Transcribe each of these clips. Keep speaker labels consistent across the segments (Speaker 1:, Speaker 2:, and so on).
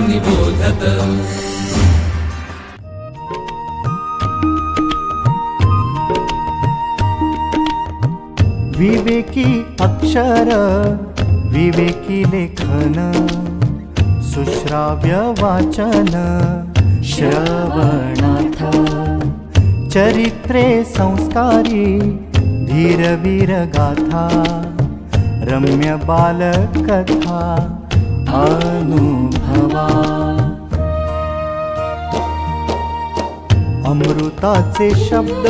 Speaker 1: निबोधत।
Speaker 2: विवेकी अक्षर विवेकी लेखन सुश्राव्य वाचन श्रवणार्थ चरित्रे संस्कारी धीरवीर गाथा रम्य बालकथा अनुभवा अमृताचे शब्द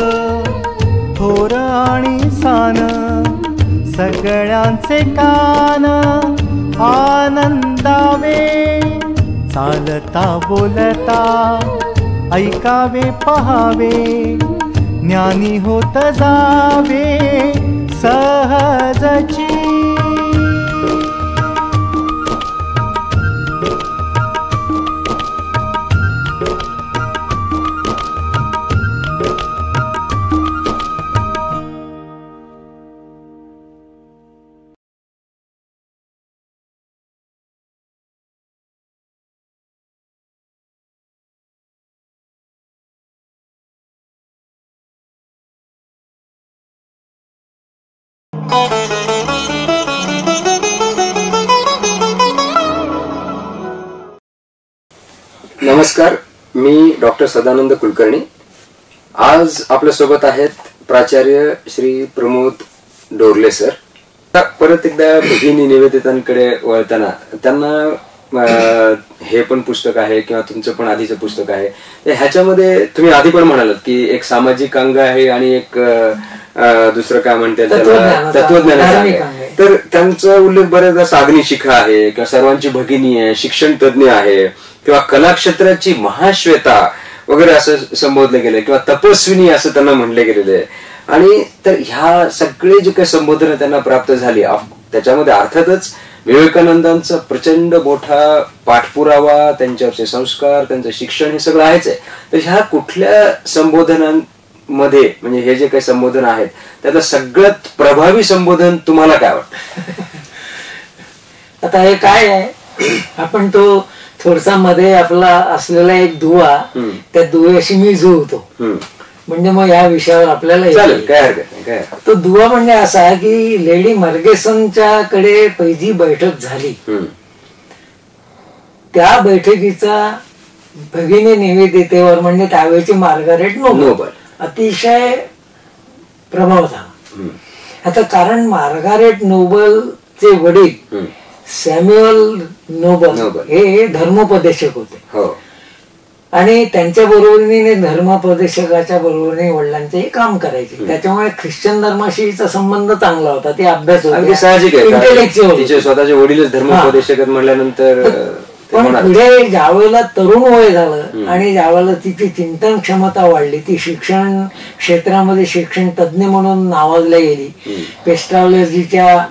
Speaker 2: थोर आणि सान सगळ्यांचे कान आनंदावे चालता बोलता ऐकावे पहावे ज्ञानी होत जावे सहजची।
Speaker 3: नमस्कार, मी डॉक्टर सदानंद कुलकर्णी। आज आपल्या सोबत आहेत प्राचार्य श्री प्रमोद डोरले सर। परत एकदा भगिनी निवेदितांकडे वळताना त्यांना हे पण पुस्तक आहे किंवा तुमचं पण आधीचं पुस्तक आहे, ह्याच्यामध्ये तुम्ही आधी पण म्हणालात की एक सामाजिक अंग आहे आणि एक दुसरं काय म्हणते त्याला तत्वज्ञानाचं आहे। तर त्यांचा उल्लेख बरेचदा साधनी शिखा आहे किंवा सर्वांची भगिनी आहे, शिक्षण तज्ञ आहे किंवा कलाक्षेत्राची महाश्वेता वगैरे असं संबोधलं गेलंय किंवा तपस्विनी असं त्यांना म्हणले गेलेले आहे। आणि तर ह्या सगळे जे काही संबोधन त्यांना प्राप्त झाली त्याच्यामध्ये अर्थातच विवेकानंदांचा प्रचंड मोठा पाठपुरावा, त्यांच्यावरचे संस्कार, त्यांचं शिक्षण हे सगळं आहेच आहे। तर ह्या कुठल्या संबोधनांमध्ये म्हणजे हे जे काही संबोधन आहेत त्यातलं सगळ्यात प्रभावी संबोधन तुम्हाला काय वाटतं?
Speaker 4: आता हे काय आहे, आपण तो थोडसा मध्ये आपला असलेला एक दुवा, त्या दुव्याशी मी जुळतो म्हणजे मग या विषयावर आपल्याला तो दुवा म्हणजे असा की लेडी मर्गेसनच्या कडे पहिली बैठक झाली, त्या बैठकीचा भगिनी निवेदितेवर म्हणजे त्यावेळेची मार्गारेट नोबल अतिशय प्रभाव झाला। आता कारण मार्गारेट नोबलचे वडील सॅम्युअल नोबल हे धर्मोपदेशक होते आणि त्यांच्या बरोबरीने धर्मोपदेशकाच्या बरोबरीने वडिलांचे काम करायचे, त्याच्यामुळे ख्रिश्चन धर्माशीचा संबंध चांगला होता, ते अभ्यास
Speaker 3: होते, स्वतःचे वडीलच धर्मोपदेशक म्हटल्यानंतर।
Speaker 4: पण पुढे ज्यावेळेला तरुण वय झालं आणि ज्यावेळेला तिची चिंतन क्षमता वाढली, ती शिक्षण क्षेत्रामध्ये शिक्षण तज्ञ म्हणून नावाजल्या गेली, पेस्ट्रॉलॉजीच्या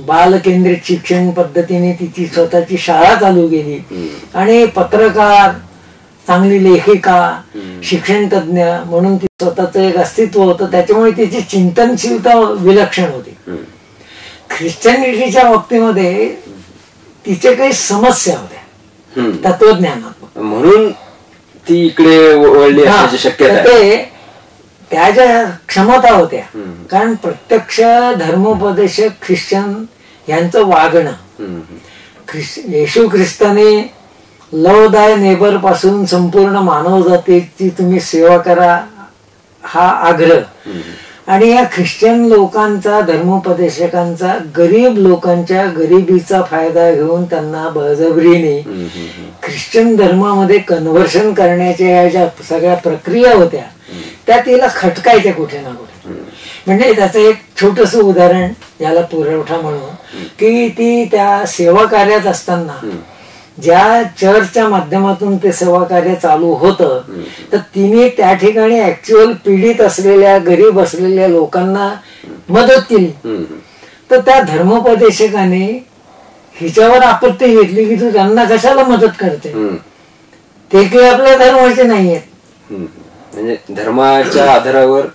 Speaker 4: बालकेंद्रित शिक्षण पद्धतीने तिची स्वतःची शाळा चालू केली आणि पत्रकार, चांगली लेखिका, शिक्षण तज्ञ म्हणून ती स्वतःच एक अस्तित्व होतं, त्याच्यामुळे तिची चिंतनशीलता विलक्षण होती। ख्रिश्चनिटीच्या बाबतीमध्ये तिचे काही समस्या होत्या तत्वज्ञानात्मक,
Speaker 3: म्हणून ती इकडे वळली असण्याची शक्यता आहे।
Speaker 4: त्या ज्या क्षमता होत्या, कारण प्रत्यक्ष धर्मोपदेशक ख्रिश्चन यांचं वागणं, येशू ख्रिस्ताने लव दाय नेबर पासून संपूर्ण मानव जातीची तुम्ही सेवा करा हा आग्रह, आणि या ख्रिश्चन लोकांचा धर्मोपदेशकांचा गरीब लोकांच्या गरिबीचा फायदा घेऊन त्यांना बळजबरीने ख्रिश्चन धर्मामध्ये कन्व्हर्शन करण्याच्या या ज्या सगळ्या प्रक्रिया होत्या त्या तिला खटकायच्या कुठे ना कुठे। म्हणजे त्याचं एक छोटस उदाहरण याला पुरवठा म्हणून की ती त्या सेवा कार्यात असताना ज्या चर्चच्या माध्यमातून ते सेवा कार्य चालू होतं, तर तिने त्या ठिकाणी ऍक्च्युअल पीडित असलेल्या गरीब असलेल्या लोकांना मदत केली। तर त्या धर्मोपदेशकाने हिच्यावर आपत्ती घेतली की तू त्यांना कशाला मदत करते, ते काही आपल्या धर्माचे नाही आहेत।
Speaker 3: म्हणजे धर्माच्या आधारावर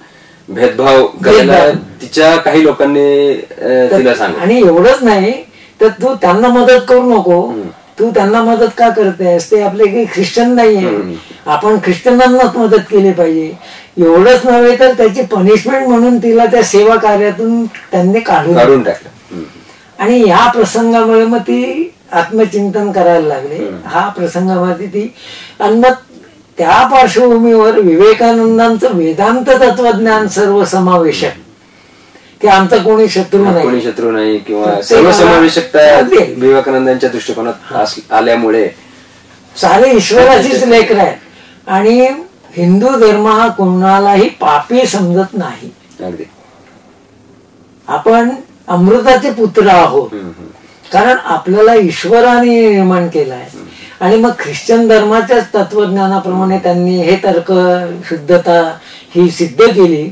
Speaker 3: भेदभाव करायला तिच्या काही लोकांनी तिला सांगितलं,
Speaker 4: आणि एवढंच नाही तर तू त्यांना मदत करू नको, तू त्यांना मदत का करतेस, ते आपले काही ख्रिश्चन नाहीये, आपण ख्रिश्चनांनाच मदत केली पाहिजे. एवढंच नव्हे तर त्याची पनिशमेंट म्हणून तिला त्या सेवा कार्यातून त्यांनी काढून
Speaker 3: टाकलं.
Speaker 4: आणि या प्रसंगामुळे मग ती आत्मचिंतन करायला लागले. हा प्रसंगामध्ये ती आणि मग त्या पार्श्वभूमीवर विवेकानंदांचं वेदांत तत्वज्ञान सर्वसमावेशक, की आमचा कोणी शत्रू
Speaker 3: नाही किंवा सर्वसमावेशकता विवेकानंदांच्या दृष्टिकोनात आल्यामुळे
Speaker 4: सारे ईश्वराचीच लेकरं आहेत. आणि हिंदू धर्म हा कोणालाही पापी समजत नाही. आपण अमृताचे पुत्र आहोत, कारण आपल्याला ईश्वराने निर्माण केलं आहे. आणि मग ख्रिश्चन धर्माच्याच तत्वज्ञानाप्रमाणे त्यांनी हे तर्क शुद्धता ही सिद्ध केली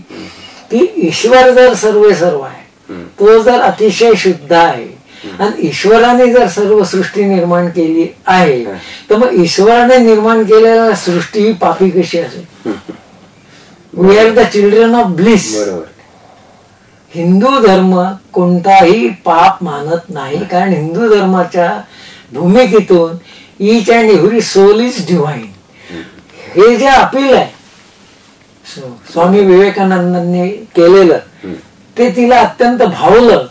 Speaker 4: की ईश्वर जर सर्व आहे, तो जर अतिशय शुद्ध आहे आणि ईश्वराने जर सर्व सृष्टी निर्माण केली आहे, तर मग ईश्वराने निर्माण केलेल्या सृष्टी ही पापी कशी असेल? We are the children of bliss. Hindu धर्म कोणताही पाप मानत नाही, कारण हिंदू धर्माच्या भूमिकेतून each and every soul is divine हे जे अपील आहे स्वामी विवेकानंदांनी केलेलं, ते तिला अत्यंत भावलं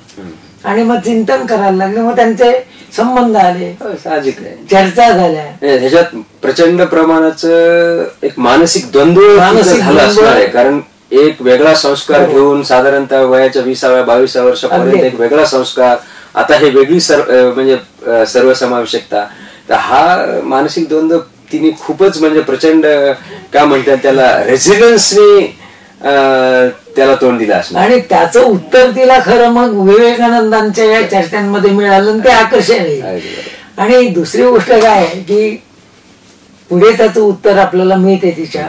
Speaker 4: आणि मग चिंतन करायला लागले. मग त्यांचे संबंध आले,
Speaker 3: साहजिक आहे,
Speaker 4: चर्चा झाल्या.
Speaker 3: ह्याच्यात प्रचंड प्रमाणाचं एक मानसिक द्वंद्व झाला असणार आहे. कारण एक वेगळा संस्कार घेऊन साधारणतः वयाच्या 20-22 वर्षापर्यंत एक वेगळा संस्कार, आता हे वेगळी म्हणजे सर्वसमावेशकता, तर हा मानसिक द्वंद्व तिने खूपच म्हणजे प्रचंड काय म्हणतात त्याला रेझिलियन्सने त्याला तोंड दिलं असणार.
Speaker 4: आणि त्याचं उत्तर तिला खरं मग विवेकानंदांच्या या चर्चांमध्ये मिळालं आणि ते आकर्षण आहे. आणि दुसरी गोष्ट काय आहे की पुढे त्याचं उत्तर आपल्याला मिळते तिच्या.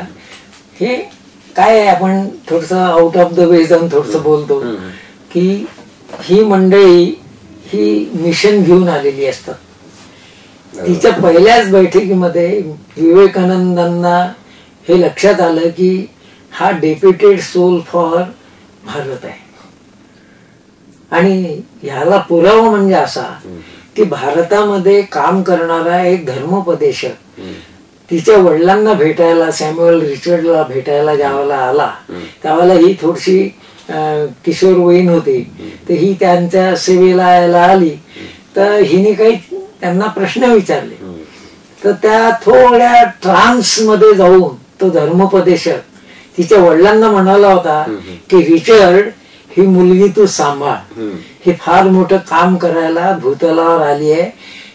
Speaker 4: हे काय आहे, आपण थोडस आउट ऑफ द वे जाऊन थोडस बोलतो की ही मंडळी ही मिशन घेऊन आलेली असतात. तिच्या पहिल्याच बैठकीमध्ये विवेकानंदांना हे लक्षात आलं की हा डेप्युटेड सोल फॉर भारत आहे. आणि ह्याला पुरावा म्हणजे असा की भारतामध्ये काम करणारा एक धर्मोपदेशक तिच्या वडिलांना भेटायला, सॅम्युअल रिचर्डला भेटायला ज्यावेळेला आला, त्यावेळेला ही थोडीशी किशोरवयीन होती, तर ही त्यांच्या सेवेला यायला आली. तर हिने काही त्यांना प्रश्न विचारले, तर त्या थोड्या ट्रान्स मध्ये जाऊन तो धर्मोपदेशक तिच्या वडिलांना म्हणाला होता की रिचर्ड, ही मुलगी तू सांभाळ, ही फार मोठं काम करायला भूतलावर आली आहे,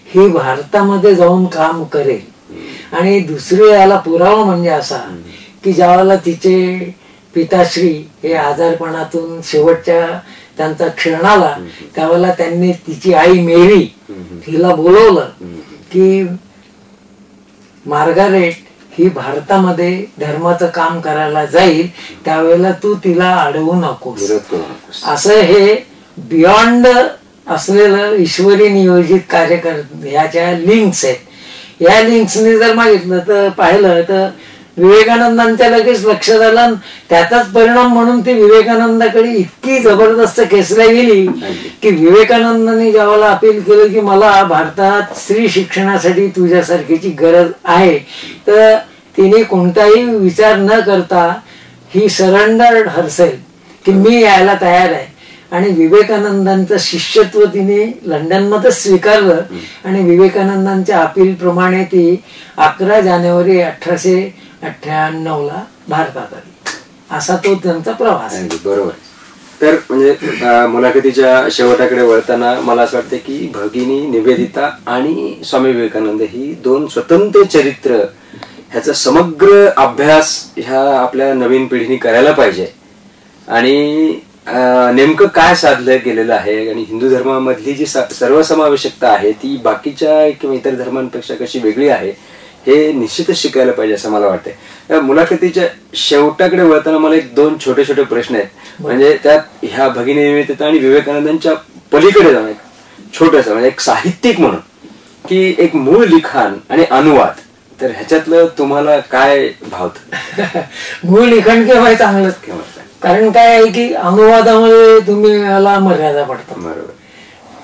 Speaker 4: ही भारतामध्ये जाऊन काम करेल. आणि दुसरे याला पुरावा म्हणजे असा की ज्यावेळेला तिचे पिताश्री हे आजारपणातून शेवटच्या त्यांचा क्षण आला, त्यावेळेला त्यांनी तिची आई मेरी तिला बोलवलं की मार्गारेट ही भारतामध्ये धर्माचं काम करायला जाईल, त्यावेळेला तू तिला अडवू नकोस. असं हे बियॉन्ड असलेलं ईश्वरी नियोजित कार्य ह्याच्या लिंक्स आहेत. या लिंक्सने जर मागितलं तर पाहिलं तर विवेकानंदांच्या लगेच लक्षात आलं. त्याचाच परिणाम म्हणून ती विवेकानंदाकडे इतकी जबरदस्त खेचल्या गेली की विवेकानंदांनी ज्यावेळेला अपील केलं की मला भारतात स्त्री शिक्षणासाठी तुझ्यासारखीची गरज आहे, तर तिने कोणताही विचार न करता ही सरेंडर हरसेल की मी यायला तयार आहे. आणि विवेकानंदांचं शिष्यत्व तिने लंडनमध्ये स्वीकारलं आणि विवेकानंदांच्या अपील प्रमाणे ती 11 जानेवारी 1898 भारतात आली. असा तो त्यांचा प्रवास.
Speaker 3: बरोबर. तर म्हणजे मुलाखतीच्या शेवटाकडे वळताना मला असं वाटतं की भगिनी निवेदिता आणि स्वामी विवेकानंद ही दोन स्वतंत्र चरित्र, ह्याचा समग्र अभ्यास ह्या आपल्या नवीन पिढीने करायला पाहिजे. आणि नेमकं काय साधलं गेलेलं आहे आणि हिंदू धर्मामधली जी सर्वसमावेशकता आहे ती बाकीच्या किंवा इतर धर्मांपेक्षा कशी वेगळी आहे हे निश्चितच शिकायला पाहिजे असं मला वाटतंय. मुलाखतीच्या शेवटाकडे वळताना मला 2 छोटे छोटे प्रश्न आहेत. म्हणजे त्यात ह्या भगिनी निवेदिता आणि विवेकानंदांच्या पलीकडे जाऊन एक छोटस म्हणजे एक साहित्यिक म्हणून की एक मूळ लिखाण आणि अनुवाद, तर ह्याच्यातलं तुम्हाला काय भावतं?
Speaker 4: मूळ लिखाण केव्हा चांगलंच केव्हा, कारण काय आहे की अनुवादामुळे तुम्ही याला मर्यादा पडतात.
Speaker 3: बरोबर.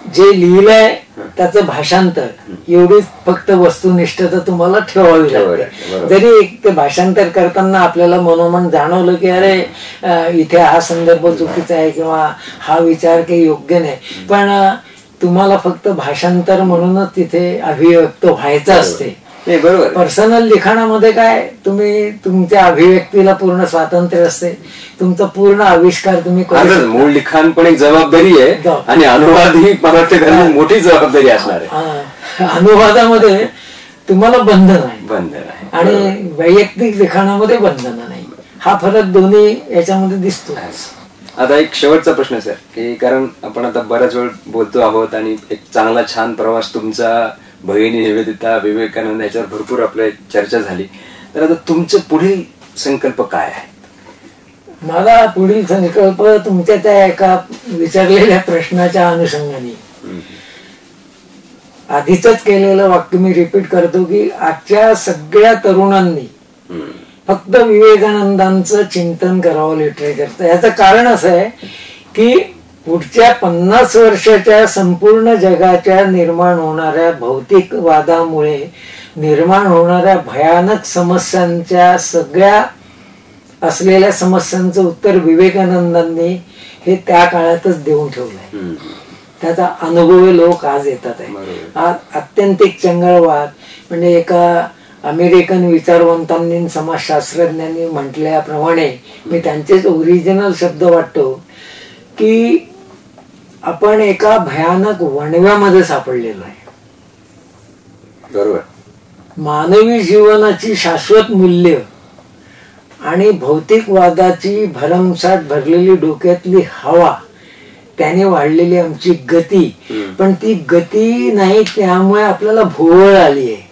Speaker 4: जे लिहिलंय त्याचं भाषांतर एवढीच फक्त वस्तुनिष्ठता तुम्हाला ठेवावी लागते. जरी एक ते भाषांतर करताना आपल्याला मनोमन जाणवलं की अरे इथे हा संदर्भ चुकीचा आहे किंवा हा विचार काही योग्य नाही, पण तुम्हाला फक्त भाषांतर म्हणूनच तिथे अभिव्यक्त व्हायचं असते.
Speaker 3: बरोबर.
Speaker 4: पर्सनल लिखाणामध्ये काय, तुम्ही तुमच्या अभिव्यक्तीला पूर्ण स्वातंत्र्य असते, तुमचा पूर्ण आविष्कार तुम्ही करू शकता.
Speaker 3: मूळ लिखाण पण एक जबाबदारी आहे आणि अनुवाद ही मला वाटतं मोठी जबाबदारी असणार आहे.
Speaker 4: अनुवादामध्ये तुम्हाला बंधन आहे,
Speaker 3: बंधन आहे,
Speaker 4: आणि वैयक्तिक लिखाणामध्ये बंधन नाही. हा फरक दोन्ही याच्यामध्ये दिसतो.
Speaker 3: आता एक शेवटचा प्रश्न सर, की कारण आपण आता बराच वेळ बोलतो आहोत आणि एक चांगला छान प्रवास तुमचा, भगिनी निवेदिता, विवेकानंद, याच्यावर भरपूर आपल्या चर्चा झाली. तर आता तुमचे पुढील संकल्प काय आहेत?
Speaker 4: मला पुढील संकल्प तुमच्या त्या एका विचारलेल्या प्रश्नाच्या अनुषंगाने आधीच केलेलं वाक्य मी रिपीट करतो की आजच्या सगळ्या तरुणांनी फक्त विवेकानंदांचं चिंतन करावं लिटरेचरचं. याचं कारण असं आहे की पुढच्या 50 वर्षाच्या संपूर्ण जगाच्या निर्माण होणाऱ्या भौतिकवादामुळे निर्माण होणाऱ्या भयानक समस्यांच्या सगळ्या असलेल्या समस्यांचं उत्तर विवेकानंदांनी हे त्या काळातच देऊन ठेवलंय. त्याचा अनुभव लोक आज येतात आहे. आज अत्यंतिक चंगळवाद म्हणजे एका अमेरिकन विचारवंतांनी समाजशास्त्रज्ञांनी म्हटल्याप्रमाणे मी त्यांचेच ओरिजिनल शब्द वाटतो की आपण एका भयानक वणव्यामध्ये सापडलेलो आहे.
Speaker 3: बरोबर.
Speaker 4: मानवी जीवनाची शाश्वत मूल्य आणि भौतिकवादाची भरमसाठ भरलेली डोक्यातली हवा, त्याने वाढलेली आमची गती, पण ती गती नाही, त्यामुळे आपल्याला भोवळ आली आहे.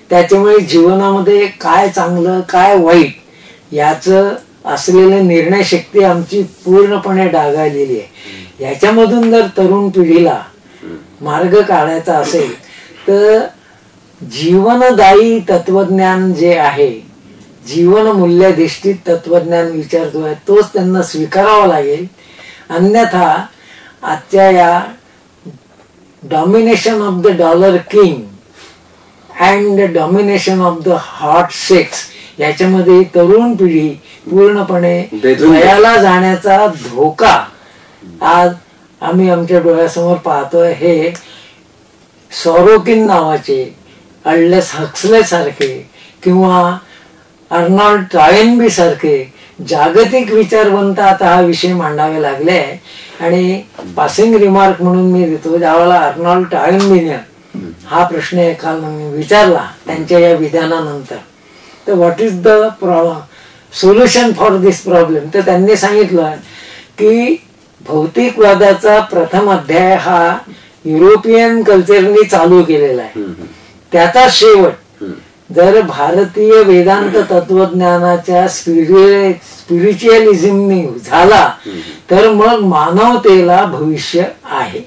Speaker 4: त्याच्यामुळे जीवनामध्ये काय चांगलं काय वाईट याचं असलेलं निर्णय शक्ती आमची पूर्णपणे डागाळलेली आहे. याच्यामधून जर तरुण पिढीला मार्ग काढायचा असेल तर जीवनदायी तत्वज्ञान जे आहे, जीवन मूल्याधिष्ठित तत्वज्ञान विचारतोय, तोच त्यांना स्वीकारावा लागेल. अन्यथा आजच्या या domination of the dollar king and domination of the hot sex याच्यामध्ये तरुण पिढी पूर्णपणे वयाला जाण्याचा धोका आज आम्ही आमच्या डोळ्यासमोर पाहतोय. हे सॉरोकिन नावाचे, अल्डस हक्सले सारखे किंवा अर्नॉल्ड टॉयनबी सारखे जागतिक विचारवंत आता हा विषय मांडावे लागले. आणि पासिंग रिमार्क म्हणून मी देतो, ज्यावेळेला अर्नॉल्ड टॉयनबीने हा प्रश्न एका विचारला त्यांच्या या विधानानंतर, तर what is the solution for this problem, तर त्यांनी सांगितलं की भौतिकवादाचा प्रथम अध्याय हा युरोपियन कल्चरनी चालू केलेला आहे. त्याचा शेवट जर भारतीय वेदांत तत्वज्ञानाच्या स्पिरिच्युअलिझमने झाला तर मग मानवतेला भविष्य आहे.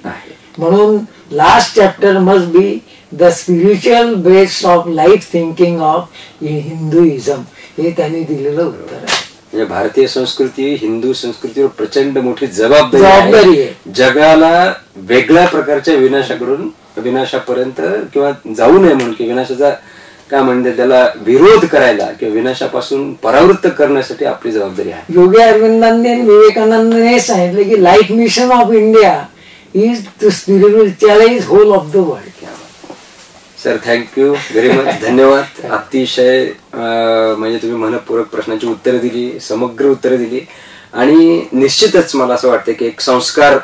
Speaker 4: म्हणून last chapter must be the spiritual base of life thinking of Hinduism, हे त्यांनी दिलेलं उत्तर आहे.
Speaker 3: म्हणजे भारतीय संस्कृती हिंदू संस्कृतीवर प्रचंड मोठी जबाबदारी आहे. जगाला वेगळ्या प्रकारच्या विनाशापर्यंत किंवा जाऊ नये म्हणून, की विनाशाचा काय म्हणते त्याला विरोध करायला किंवा विनाशापासून परावृत्त करण्यासाठी आपली जबाबदारी आहे.
Speaker 4: योगी अरविंदांनी विवेकानंदांनी सांगितले की life mission of India is to spiritualize whole of the world.
Speaker 3: Sir, thank you very much. धन्यवाद. अतिशय म्हणजे तुम्ही मनपूर्वक प्रश्नांची उत्तरं दिली, समग्र उत्तरं दिली, आणि निश्चितच मला असं वाटतं की एक संस्कार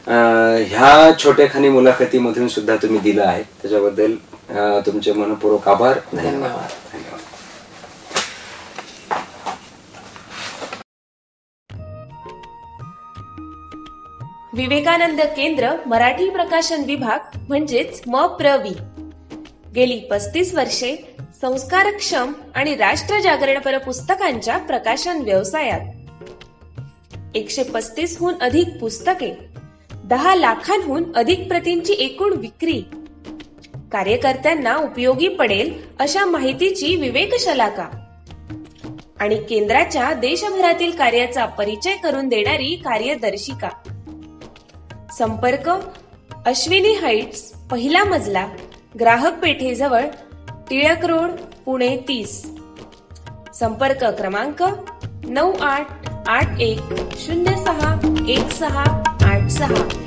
Speaker 3: ह्या छोट्याखानी मुलाखतीमधून सुद्धा तुम्ही दिला आहे. त्याच्याबद्दल तुमचे मनपूर्वक आभार. धन्यवाद.
Speaker 1: विवेकानंद केंद्र मराठी प्रकाशन विभाग म्हणजेच MPRV गेली 35 वर्षे संस्कारक्षम आणि राष्ट्र जागरणपर पुस्तकांच्या प्रकाशन व्यवसायात 135 हून अधिक पुस्तके, 10 लाखांहून अधिक प्रतींची एकूण विक्री, कार्यकर्त्यांना उपयोगी पडेल अशा माहितीची विवेकशलाका आणि केंद्राच्या देशभरातील कार्याचा परिचय करून देणारी कार्यदर्शिका. संपर्क अश्विनी हाईट्स, पहिला मजला, ग्राहक पेठेजवळ, टिळक रोड, पुणे 30. संपर्क क्रमांक 9881061686.